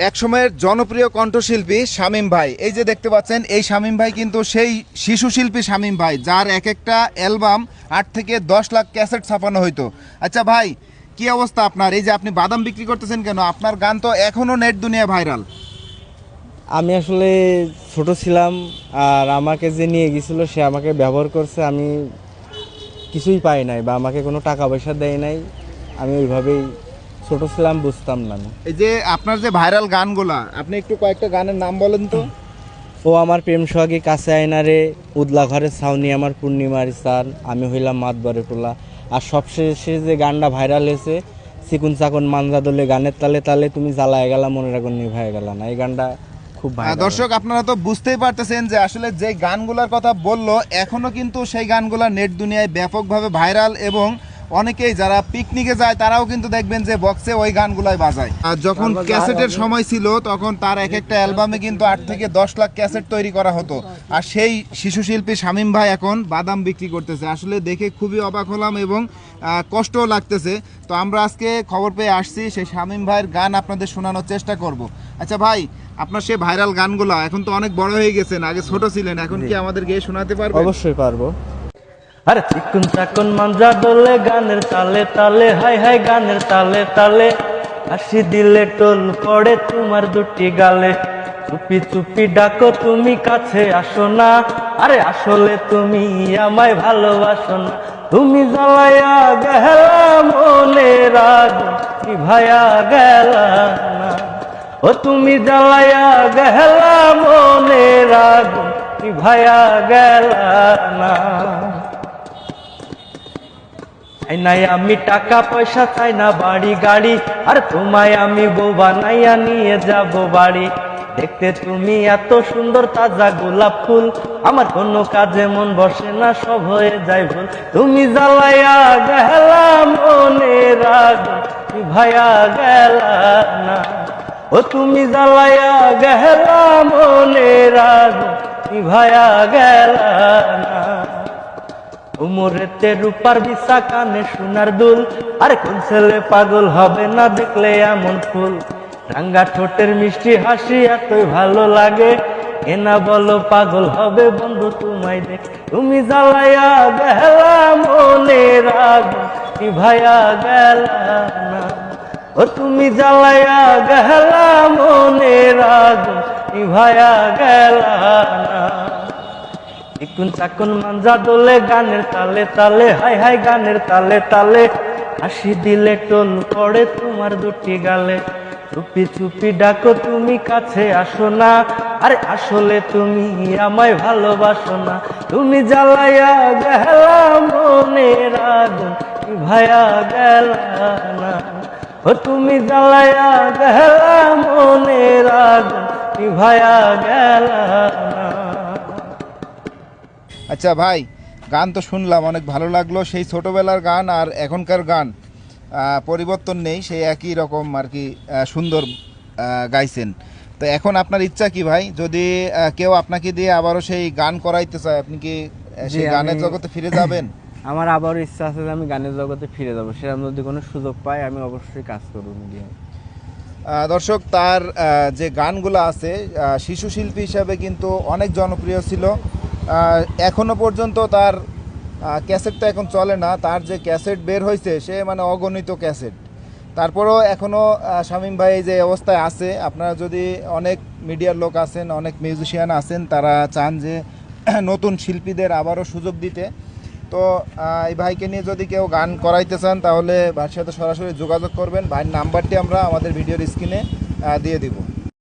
এক সময়ের জনপ্রিয় কণ্ঠশিল্পী শামীম ভাই, এই যে দেখতে পাচ্ছেন, এই শামীম ভাই কিন্তু সেই শিশু শিল্পী শামীম ভাই, যার এক একটা অ্যালবাম 8 থেকে 10 লাখ ক্যাসেট ছাপানো হইতো। আচ্ছা ভাই, কি অবস্থা আপনার? এই যে আপনি বাদাম বিক্রি করতেছেন কেন? আপনার গান তো এখনো নেট দুনিয়া ভাইরাল। আমি আসলে ছোট ছিলাম, আর আমাকে যে নিয়ে গেছিল সে আমাকে ব্যবহার করছে। আমি কিছুই পাই নাই বা আমাকে কোনো টাকা পয়সা দেয় নাই। আমি ওইভাবেই ছোট ছিলাম, বুঝতাম না আমি। এই যে আপনার যে ভাইরাল গানগুলা, আপনি একটু কয়েকটা গানের নাম বলেন তো। ও আমার প্রেম সোহাগী কাছে আয়নারে, উদলা ঘরের ছাউনি আমার পূর্ণিমার চাঁদ, আমি হইলাম মাতবরে টোলা। আর সবশেষে যে গানটা ভাইরাল হয়েছে, চিকুন চাকুন মাঞ্জা দোলে গানের তালে তালে, তুমি জ্বালায় গেলা মনের আগুন নিভায় গেলা না, এই গানটা খুব ভাইরাল। দর্শক, আপনারা তো বুঝতেই পারতেছেন যে আসলে যে গানগুলোর কথা বললো, এখনো কিন্তু সেই গানগুলা নেট দুনিয়ায় ব্যাপকভাবে ভাইরাল, এবং অনেকেই যারা পিকনিকে যায় তারাও কিন্তু দেখবেন যে বক্সে ওই গানগুলাই বাজায়। আর যখন ক্যাসেটের সময় ছিল, তখন তার এক একটা অ্যালবামে কিন্তু 8 থেকে 10 লাখ ক্যাসেট তৈরি করা হতো। আর সেই শিশু শিল্পী শামীম ভাই এখন বাদাম বিক্রি করতেছে। আসলে দেখে খুবই অবাক হলাম এবং কষ্টও লাগতেছে। তো আমরা আজকে খবর পেয়ে আসছি, সেই শামীম ভাইয়ের গান আপনাদের শোনানোর চেষ্টা করব। আচ্ছা ভাই, আপনার সেই ভাইরাল গানগুলো এখন তো অনেক বড় হয়ে গেছেন, আগে ছোট ছিলেন, এখন কি আমাদের গিয়ে শোনাতে পারবেন? অবশ্যই পারবো। আরে চিকুন চাকুন মাঞ্জা দোলে গানের তালে তালে, হাই হাই গানের তালে তালে, হাসি দিলে টোল পড়ে তোমার দুটি গালে, চুপি চুপি ডাকো তুমি কাছে আসো না, আরে আসলে তুমি আমায় ভালোবাসো না, তুমি জ্বালায়া গেলা মনের আগুন নিভায়া গেলা না, ও তুমি জ্বালায়া গেলা মনের আগুন নিভায়া গেলা না। চাই নাই আমি টাকা পয়সা, চাই না বাড়ি গাড়ি, আর তোমায় আমি বউ বানাইয়া নিয়ে যাব বাড়ি, দেখতে তুমি এত সুন্দর তাজা গোলাপ ফুল, আমার কোনো কাজে মন বসে না, সব হয়ে যায় ভুল, তুমি জ্বালাইয়া গেলা মনের আগুন নিভায়া গেলা না, ও তুমি জ্বালাইয়া গেলা মনের আগুন নিভায়া গেলা না। উমরেতে রূপার বিছা, কানে সোনার দুল, আর কোন ছেলে পাগল হবে না দেখলে এমন ফুল, রাঙ্গা ঠোঁটের মিষ্টি হাসি এতই ভালো লাগে, এনা বলো পাগল হবে বন্ধু তোমায় দেখ, তুমি জ্বালাইয়া গেলা মনের আগুন নিভায়া গেলা না, ও তুমি জ্বালাইয়া গেলা মনের আগুন নিভায়া গেলা না। চিকুন চাকুন মাঞ্জা দোলে গানের তালে তালে, হাই হাই গানের তালে তালে, হাসি দিলে টোল পড়ে তোমার দুটি গালে, চুপি চুপি ডাকো তুমি কাছে আসো না, আরে আসলে তুমি আমায় ভালোবাসো না, তুমি জ্বালাইয়া গেলা মনের আগুন নিভায়া গেলা না, ও তুমি জ্বালাইয়া গেলা মনের আগুন নিভায়া গেলা না। আচ্ছা ভাই, গান তো শুনলাম, অনেক ভালো লাগলো। সেই ছোটবেলার গান আর এখনকার গান পরিবর্তন নেই, সেই একই রকম আর কি, সুন্দর গাইছেন। তো এখন আপনার ইচ্ছা কি ভাই, যদি কেউ আপনাকে দিয়ে আবারও সেই গান করাইতে চায়, আপনি কি সেই গানের জগতে ফিরে যাবেন? আমার আবারও ইচ্ছা আছে যে আমি গানের জগতে ফিরে যাবো, সেরকম যদি কোনো সুযোগ পাই আমি অবশ্যই কাজ করবো মিডিয়ায়। দর্শক, তার যে গানগুলো আছে, শিশু শিল্পী হিসাবে কিন্তু অনেক জনপ্রিয় ছিল। এখনো পর্যন্ত তার ক্যাসেট তো এখন চলে না, তার যে ক্যাসেট বের হয়েছে সে মানে অগণিত ক্যাসেট। তারপরেও এখনও শামীম ভাই যে অবস্থায় আছে, আপনারা যদি, অনেক মিডিয়ার লোক আছেন, অনেক মিউজিশিয়ান আছেন, তারা চান যে নতুন শিল্পীদের আবারও সুযোগ দিতে। তো এই ভাইকে নিয়ে যদি কেউ গান করাইতে চান, তাহলে ভাইয়ের সাথে সরাসরি যোগাযোগ করবেন। ভাইয়ের নাম্বারটি আমরা আমাদের ভিডিওর স্ক্রিনে দিয়ে দিব।